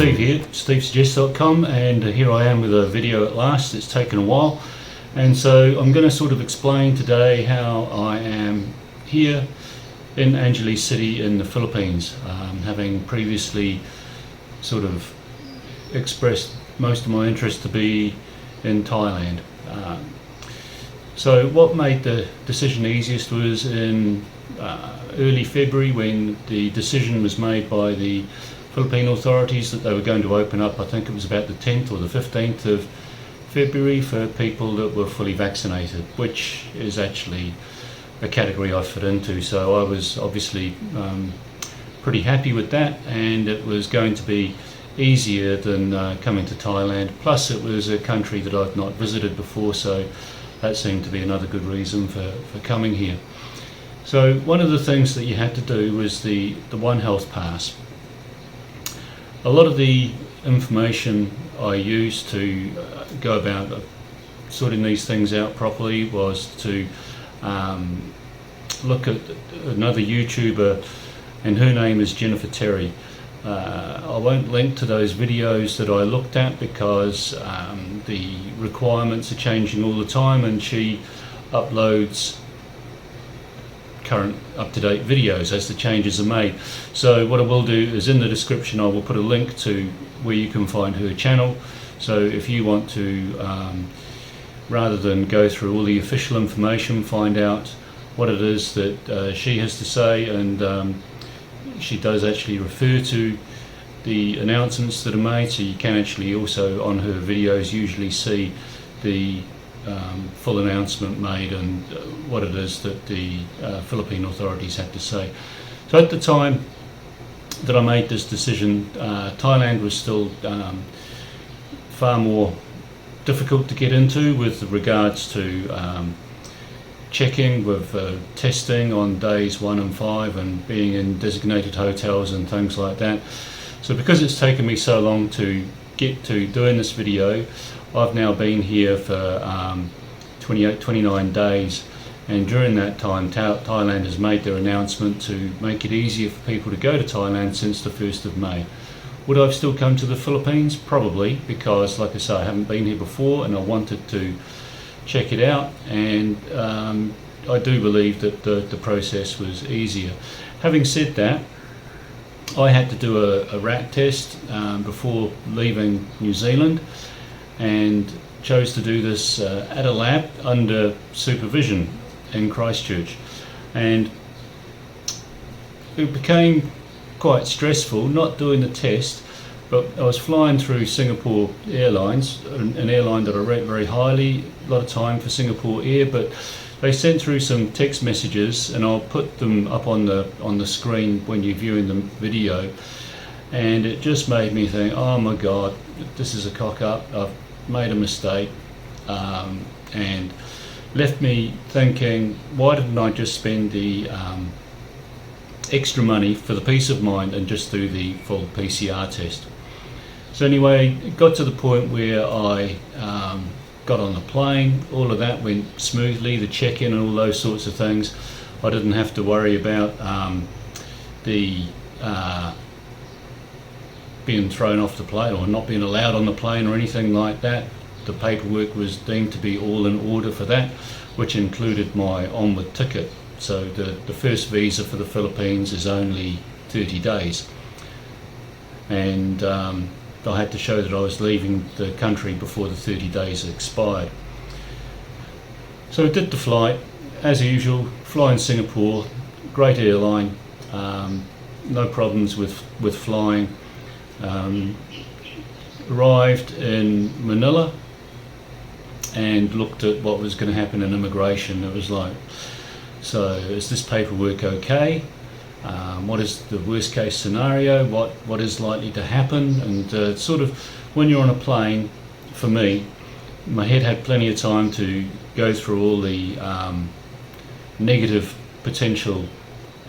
Steve here, stevesuggests.com, and here I am with a video at last. It's taken a while, and so I'm going to sort of explain today how I am here in Angeles City in the Philippines, having previously sort of expressed most of my interest to be in Thailand. So what made the decision easiest was in early February, when the decision was made by the Philippine authorities that they were going to open up. I think it was about the 10th or the 15th of February for people that were fully vaccinated, which is actually a category I fit into. So I was obviously pretty happy with that, and it was going to be easier than coming to Thailand. Plus it was a country that I've not visited before, so that seemed to be another good reason for coming here. So one of the things that you had to do was the One Health Pass. A lot of the information I used to go about sorting these things out properly was to look at another YouTuber, and her name is Jennifer Terry. I won't link to those videos that I looked at because the requirements are changing all the time, and she uploads current up-to-date videos as the changes are made. So what I will do is in the description I will put a link to where you can find her channel. So if you want to, rather than go through all the official information, find out what it is that she has to say, and she does actually refer to the announcements that are made, so you can actually also on her videos usually see the full announcement made and what it is that the Philippine authorities have to say. So at the time that I made this decision, Thailand was still far more difficult to get into with regards to checking with testing on days 1 and 5 and being in designated hotels and things like that. So because it's taken me so long to get to doing this video, I've now been here for 29 days, and during that time Thailand has made their announcement to make it easier for people to go to Thailand since the 1st of May. Would I have still come to the Philippines? Probably, because like I say, I haven't been here before and I wanted to check it out, and I do believe that the process was easier. Having said that, I had to do a rat test before leaving New Zealand, and chose to do this at a lab under supervision in Christchurch, and it became quite stressful not doing the test. But I was flying through Singapore Airlines, an airline that I rate very highly, a lot of time for Singapore Air, but they sent through some text messages, and I'll put them up on the screen when you're viewing the video, and it just made me think, oh my God, this is a cock up, I've made a mistake, and left me thinking, why didn't I just spend the extra money for the peace of mind and just do the full PCR test? So anyway, it got to the point where I got on the plane. All of that went smoothly, the check-in and all those sorts of things. I didn't have to worry about the being thrown off the plane or not being allowed on the plane or anything like that. The paperwork was deemed to be all in order for that, which included my onward ticket. So the first visa for the Philippines is only 30 days, and I had to show that I was leaving the country before the 30 days expired. So I did the flight as usual, flying Singapore, great airline, no problems with flying. Arrived in Manila and looked at what was going to happen in immigration. It was like, so is this paperwork okay? What is the worst case scenario? What is likely to happen? And sort of when you're on a plane, for me, my head had plenty of time to go through all the negative potential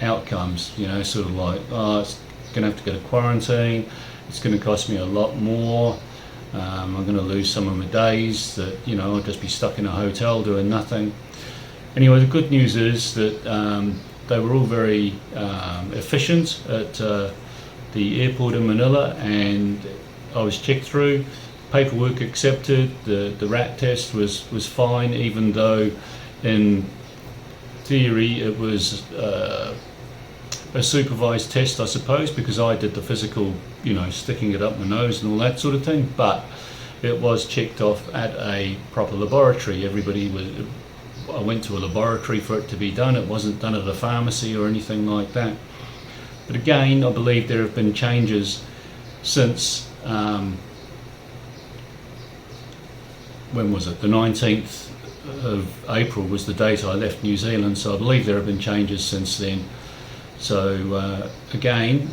outcomes, you know, sort of like, oh, it's going to have to go to quarantine, it's going to cost me a lot more, I'm going to lose some of my days, that, you know, I'll just be stuck in a hotel doing nothing. Anyway, the good news is that they were all very efficient at the airport in Manila, and I was checked through, paperwork accepted, the rat test was fine, even though in theory it was a supervised test, I suppose, because I did the physical, sticking it up my nose and all that sort of thing, but it was checked off at a proper laboratory. I went to a laboratory for it to be done. It wasn't done at a pharmacy or anything like that. But again, I believe there have been changes since, when was it? The 19th of April was the date I left New Zealand, so I believe there have been changes since then. So again,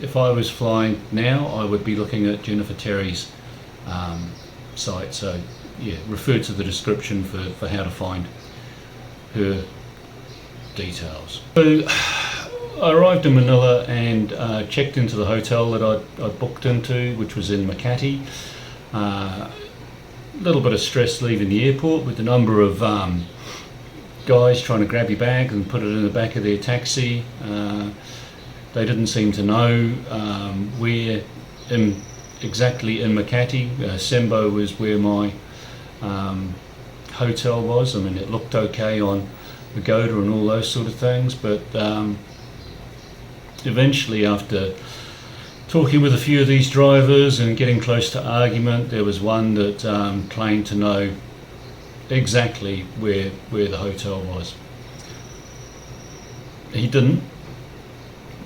if I was flying now, I would be looking at Jennifer Terry's site. So yeah, refer to the description for how to find her details. So I arrived in Manila and checked into the hotel that I booked into, which was in Makati. A little bit of stress leaving the airport with the number of guys trying to grab your bag and put it in the back of their taxi. They didn't seem to know where exactly in Makati. Sembo was where my hotel was. I mean, it looked okay on Agoda and all those sort of things, but eventually, after talking with a few of these drivers and getting close to argument, there was one that claimed to know exactly where the hotel was. He didn't.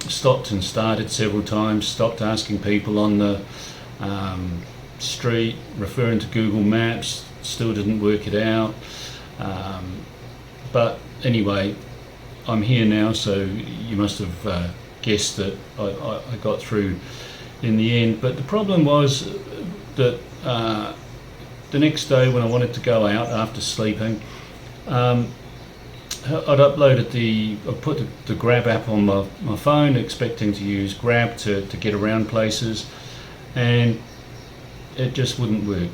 Stopped and started several times, stopped asking people on the street, referring to Google Maps, still didn't work it out. But anyway, I'm here now, so you must have guessed that I got through in the end. But the problem was that the next day when I wanted to go out after sleeping, I put the Grab app on my phone, expecting to use Grab to get around places, and it just wouldn't work.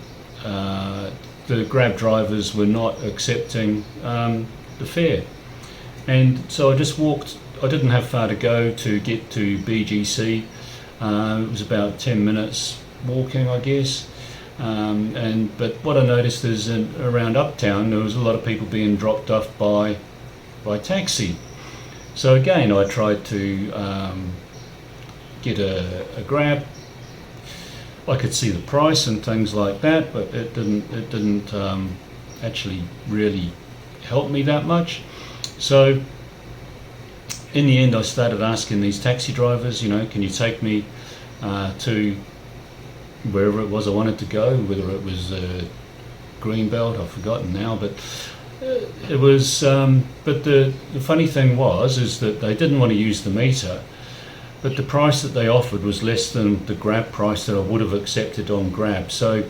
The Grab drivers were not accepting the fare, and so I just walked. I didn't have far to go to get to BGC. It was about 10 minutes walking, I guess. But what I noticed is around Uptown there was a lot of people being dropped off by taxi. So again, I tried to get a Grab. I could see the price and things like that, but it didn't actually really help me that much. So in the end, I started asking these taxi drivers, can you take me to wherever it was I wanted to go, whether it was Greenbelt, I've forgotten now, but it was. But the funny thing is that they didn't want to use the meter, but the price that they offered was less than the Grab price that I would have accepted on Grab. So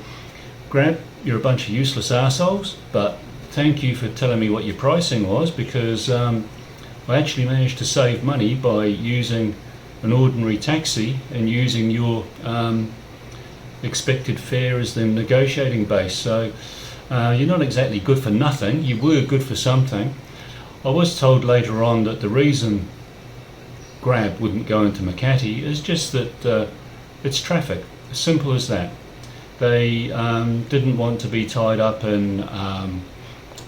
Grab, you're a bunch of useless assholes, but thank you for telling me what your pricing was, because I actually managed to save money by using an ordinary taxi and using your expected fare as the negotiating base. So you're not exactly good for nothing. You were good for something. I was told later on that the reason Grab wouldn't go into Makati is just that it's traffic. As simple as that. They didn't want to be tied up in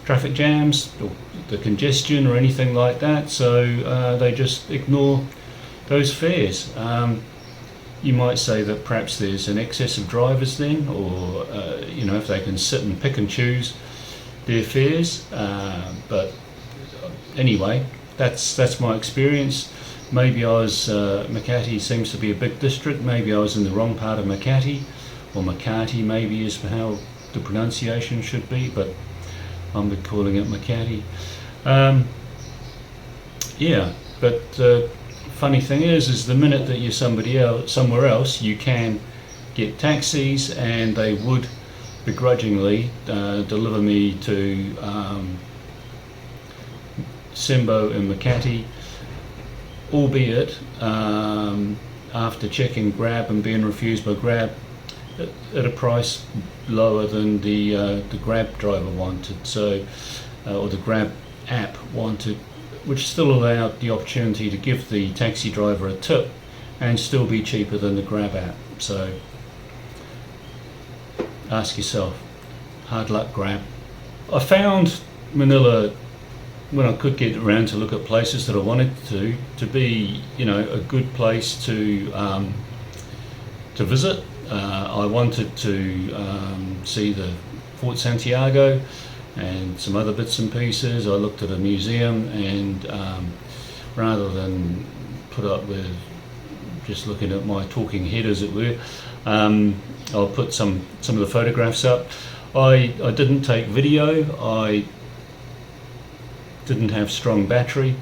traffic jams or the congestion or anything like that, so they just ignore those fares. You might say that perhaps there's an excess of drivers then, or if they can sit and pick and choose their fares. But anyway, that's my experience. Maybe Makati seems to be a big district. Maybe I was in the wrong part of Makati, or Makati maybe is how the pronunciation should be, but I'm calling it Makati. But funny thing is the minute that you're somewhere else, you can get taxis, and they would begrudgingly deliver me to Sembo in Makati, albeit after checking Grab and being refused by Grab at a price lower than the Grab driver wanted, so or the Grab app wanted, which still allowed the opportunity to give the taxi driver a tip and still be cheaper than the Grab app. So ask yourself, hard luck Grab. I found Manila, when I could get around to look at places that I wanted to be, you know, a good place to visit. I wanted to see the Fort Santiago and some other bits and pieces. I looked at a museum, and rather than put up with just looking at my talking head, as it were, I'll put some of the photographs up. I didn't take video. I didn't have strong battery.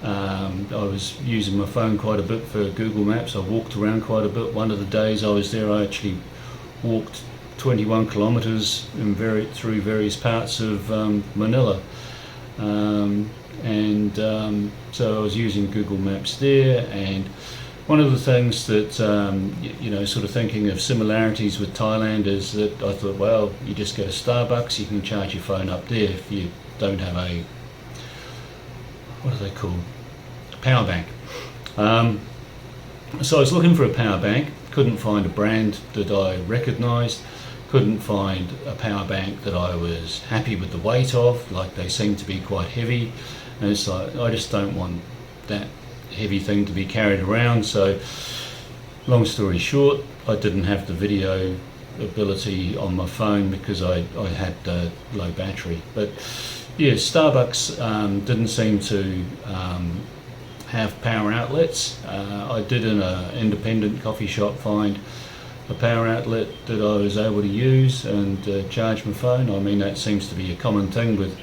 I was using my phone quite a bit for Google Maps. I walked around quite a bit. One of the days I was there, I actually walked 21 kilometers through various parts of Manila. So I was using Google Maps there, and one of the things that, you know, sort of thinking of similarities with Thailand is that I thought, well, you just go to Starbucks, you can charge your phone up there if you don't have a, what are they called? Power bank. So I was looking for a power bank, couldn't find a brand that I recognised, couldn't find a power bank that I was happy with the weight of, like they seem to be quite heavy, and it's like, I just don't want that heavy thing to be carried around. So long story short, I didn't have the video ability on my phone because I had low battery. But yeah, Starbucks didn't seem to have power outlets. I did in an independent coffee shop find a power outlet that I was able to use and charge my phone. I mean, that seems to be a common thing with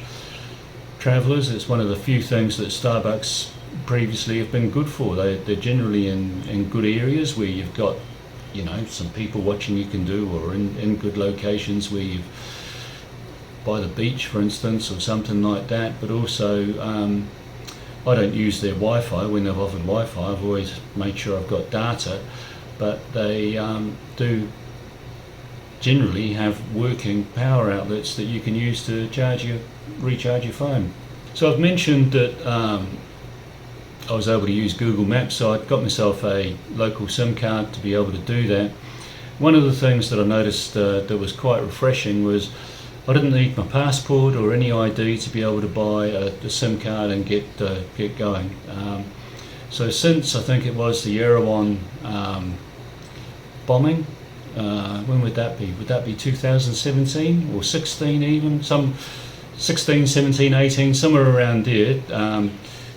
travellers. It's one of the few things that Starbucks previously have been good for. They're generally in good areas where you've got, you know, some people watching you can do, or in good locations where you've by the beach, for instance, or something like that. But also I don't use their Wi-Fi. When they've offered Wi-Fi, I've always made sure I've got data, but they do generally have working power outlets that you can use to recharge your phone. So I've mentioned that I was able to use Google Maps, so I got myself a local SIM card to be able to do that. One of the things that I noticed that was quite refreshing was I didn't need my passport or any ID to be able to buy a SIM card and get going. So since I think it was the Erewhon bombing, when would that be? Would that be 2017 or 16 even? Some 16, 17, 18, somewhere around there.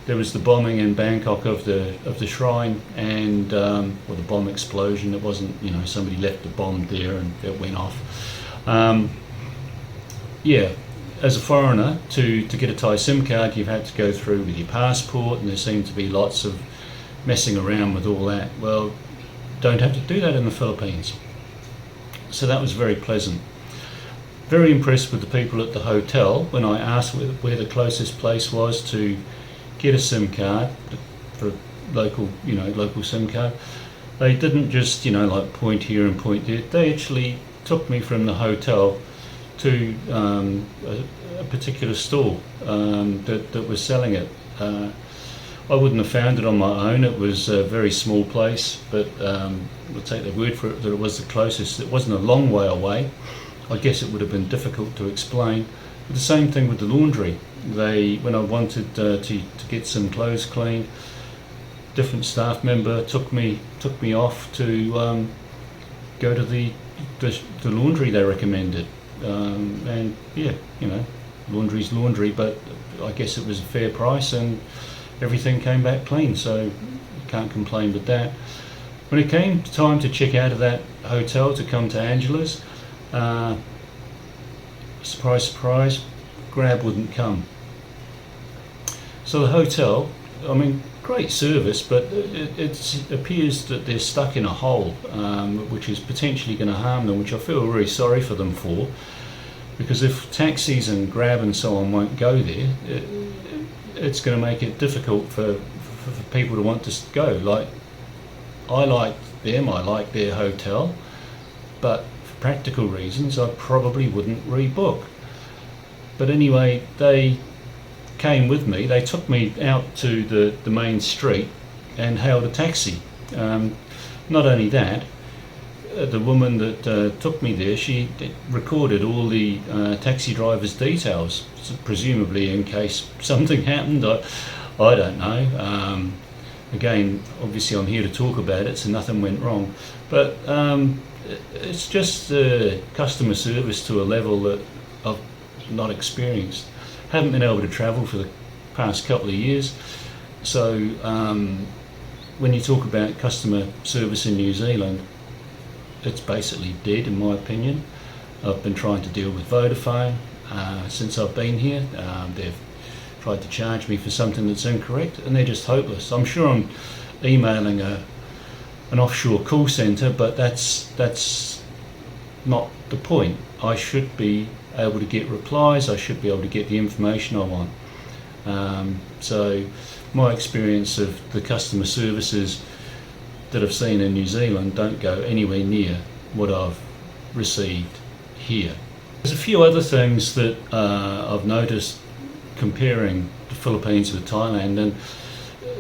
There was the bombing in Bangkok of the shrine, and or the bomb explosion. It wasn't, you know, somebody left the bomb there and it went off. Yeah, as a foreigner, to get a Thai SIM card, you've had to go through with your passport, and there seemed to be lots of messing around with all that. Well, don't have to do that in the Philippines. So that was very pleasant. Very impressed with the people at the hotel when I asked where the closest place was to get a SIM card for local SIM card. They didn't just, you know, like point here and point there. They actually took me from the hotel to a particular stall that was selling it. I wouldn't have found it on my own. It was a very small place, but we'll take their word for it that it was the closest. It wasn't a long way away. I guess it would have been difficult to explain. But the same thing with the laundry. When I wanted to get some clothes cleaned, different staff member took me off to go to the laundry they recommended. And yeah, you know, laundry's laundry, but I guess it was a fair price and everything came back clean, so can't complain with that. When it came time to check out of that hotel to come to Angela's, surprise, surprise, Grab wouldn't come. So the hotel, I mean, great service, but it appears that they're stuck in a hole, which is potentially going to harm them, which I feel really sorry for them for, because if taxis and Grab and so on won't go there, it's going to make it difficult for people to want to go. Like, I like them, I like their hotel, but for practical reasons I probably wouldn't rebook. But anyway, they came with me. They took me out to the main street and hailed a taxi, Not only that, the woman that took me there, she recorded all the taxi driver's details, presumably in case something happened. I don't know. Again, obviously I'm here to talk about it, so nothing went wrong. But it's just customer service to a level that I've not experienced. Haven't been able to travel for the past couple of years. So when you talk about customer service in New Zealand, it's basically dead in my opinion. I've been trying to deal with Vodafone since I've been here. They've tried to charge me for something that's incorrect, and they're just hopeless. I'm sure I'm emailing an offshore call centre, but that's not the point. I should be able to get replies, I should be able to get the information I want. So my experience of the customer services that I've seen in New Zealand don't go anywhere near what I've received here. There's a few other things that I've noticed comparing the Philippines with Thailand, and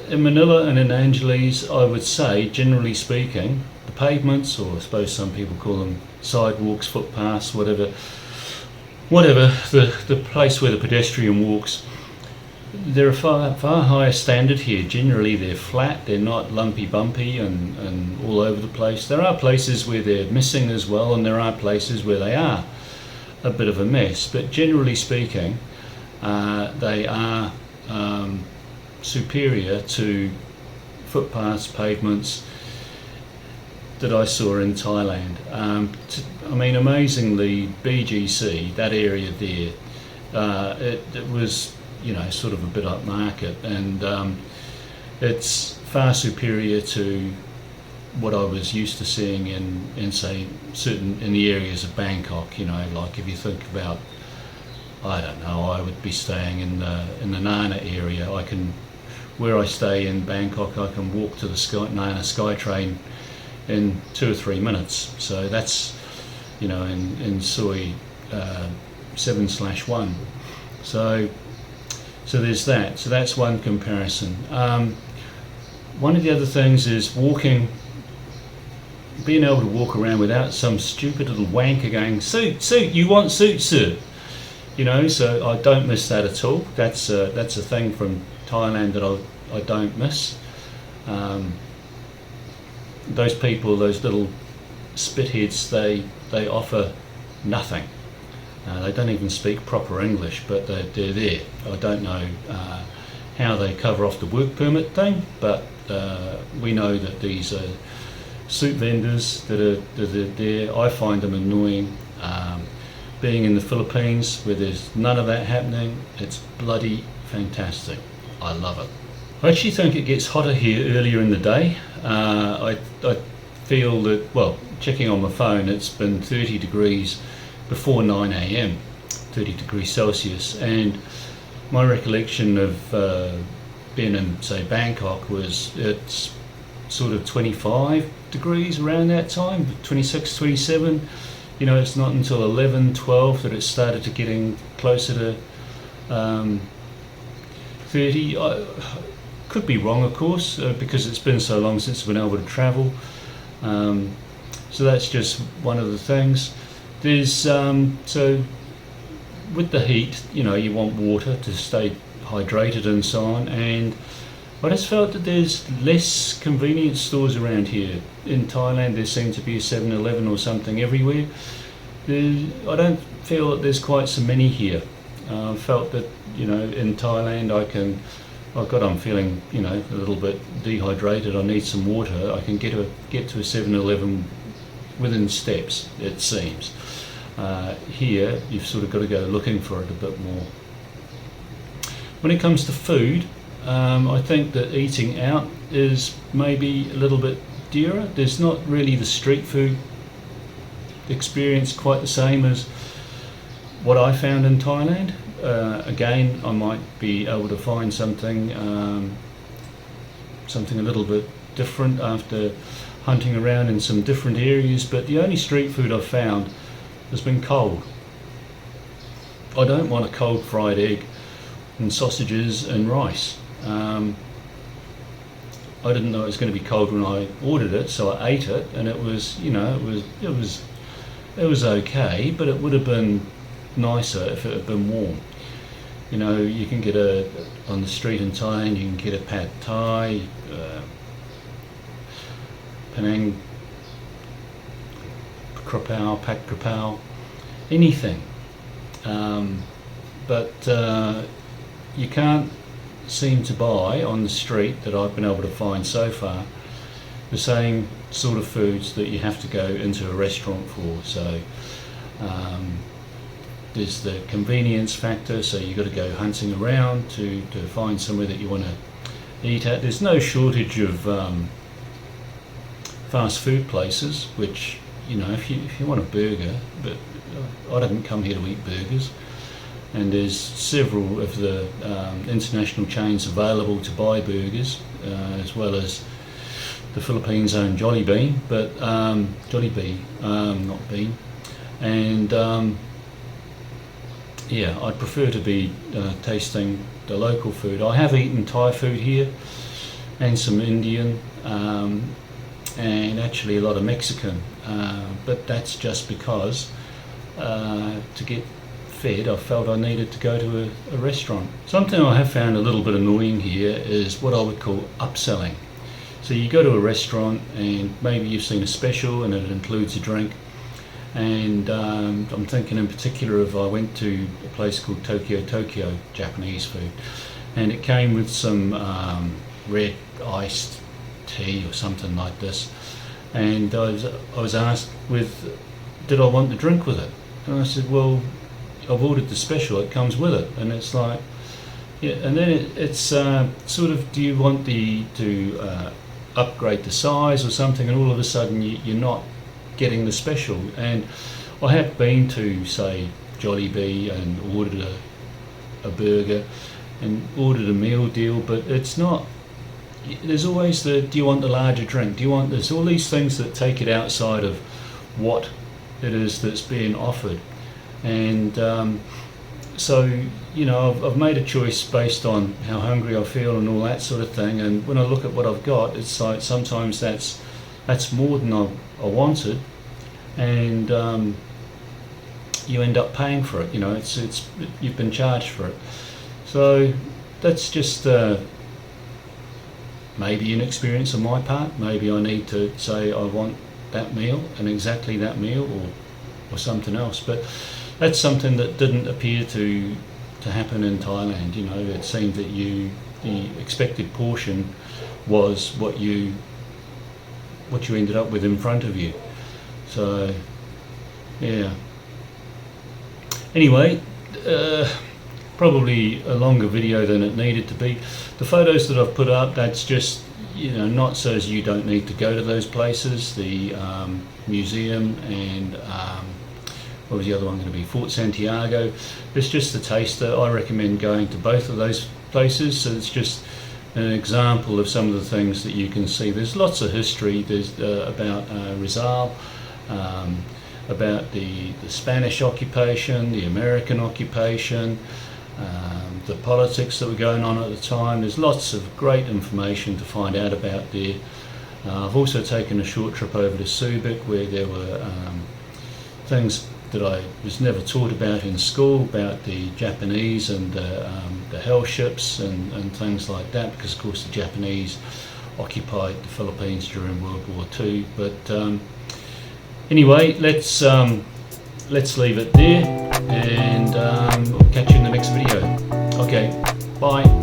in Manila and in Angeles, I would say, generally speaking, the pavements, or I suppose some people call them sidewalks, footpaths, whatever, the place where the pedestrian walks, they're a far higher standard here. Generally they're flat, they're not lumpy bumpy and all over the place. There are places where they're missing as well, and there are places where they are a bit of a mess, but generally speaking they are superior to footpaths, pavements that I saw in Thailand. I mean, amazingly, BGC, that area there, it was, you know, sort of a bit upmarket, and it's far superior to what I was used to seeing in say in the areas of Bangkok. You know, like if you think about, I don't know, I would be staying in the Nana area. Where I stay in Bangkok, I can walk to the Nana SkyTrain in 2 or 3 minutes. So that's, you know, in Soi 7/1. So there's that. So that's one comparison. One of the other things is being able to walk around without some stupid little wanker going, suit, you want suit, sir. You know, so I don't miss that at all. That's a thing from Thailand that I don't miss. Those people, those little spitheads, they offer nothing. They don't even speak proper English, but they're there. I don't know how they cover off the work permit thing, but we know that these are suit vendors that are there. I find them annoying. Being in the Philippines, where there's none of that happening, it's bloody fantastic. I love it. I actually think it gets hotter here earlier in the day. I feel that, well, checking on my phone, it's been 30 degrees before 9 a.m, 30 degrees Celsius, and my recollection of being in, say, Bangkok was it's sort of 25 degrees around that time, 26, 27. You know, it's not until 11, 12 that it started to getting closer to 30. I could be wrong, of course, because it's been so long since I've been able to travel. So that's just one of the things. There's so with the heat, you know, you want water to stay hydrated and so on, and I just felt that there's less convenience stores around here. In Thailand there seemed to be a 7-Eleven or something everywhere. I don't feel that there's quite so many here. I felt that, you know, in Thailand I'm feeling, you know, a little bit dehydrated, I need some water, I can get to a 7-Eleven within steps, it seems. Here you've sort of got to go looking for it a bit more. When it comes to food, I think that eating out is maybe a little bit dearer. There's not really the street food experience quite the same as what I found in Thailand. Again, I might be able to find something a little bit different after hunting around in some different areas, but the only street food I've found has been cold. I don't want a cold fried egg and sausages and rice. I didn't know it was going to be cold when I ordered it, so I ate it, and it was, you know, it was okay, but it would have been nicer if it had been warm. You know, you can get on the street in Thailand, you can get a pad Thai, Penang krapao, pad krapao, anything. But you can't seem to buy on the street that I've been able to find so far the same sort of foods that you have to go into a restaurant for. So there's the convenience factor, so you've got to go hunting around to find somewhere that you want to eat at. There's no shortage of fast food places, which, you know, if you want a burger, but I didn't come here to eat burgers, and there's several of the international chains available to buy burgers, as well as the Philippines' own Jollibee, but Jollibee, not Bean, and yeah, I'd prefer to be tasting the local food. I have eaten Thai food here, and some Indian, and actually a lot of Mexican, but that's just because to get fed, I felt I needed to go to a restaurant. Something I have found a little bit annoying here is what I would call upselling. So you go to a restaurant and maybe you've seen a special and it includes a drink, and I'm thinking in particular of, I went to a place called Tokyo, Japanese food, and it came with some red iced tea or something like this, and I was asked did I want the drink with it, and I said, well, I've ordered the special, it comes with it. And it's like, yeah, and then it's sort of, do you want to upgrade the size or something, and all of a sudden you're not getting the special. And I have been to, say, Jollibee and ordered a burger and ordered a meal deal, but it's not, there's always the, do you want the larger drink, do you want this, all these things that take it outside of what it is that's being offered. And so, you know, I've made a choice based on how hungry I feel and all that sort of thing, and when I look at what I've got, it's like sometimes that's more than I wanted, and you end up paying for it. You know, it's you've been charged for it. So that's just maybe an experience on my part. Maybe I need to say I want that meal and exactly that meal, or something else. But that's something that didn't appear to happen in Thailand. You know, it seemed that the expected portion was what you ended up with in front of you. So yeah. Anyway, probably a longer video than it needed to be. The photos that I've put up, that's just, you know, not so as you don't need to go to those places. The museum and what was the other one going to be? Fort Santiago. It's just a taster. I recommend going to both of those places. So it's just an example of some of the things that you can see. There's lots of history. There's about Rizal, about the Spanish occupation, the American occupation, the politics that were going on at the time. There's lots of great information to find out about there. I've also taken a short trip over to Subic, where there were things that I was never taught about in school, about the Japanese and the hell ships and things like that, because of course the Japanese occupied the Philippines during World War II. But anyway, let's leave it there, and we'll catch you in the next video. Okay, bye.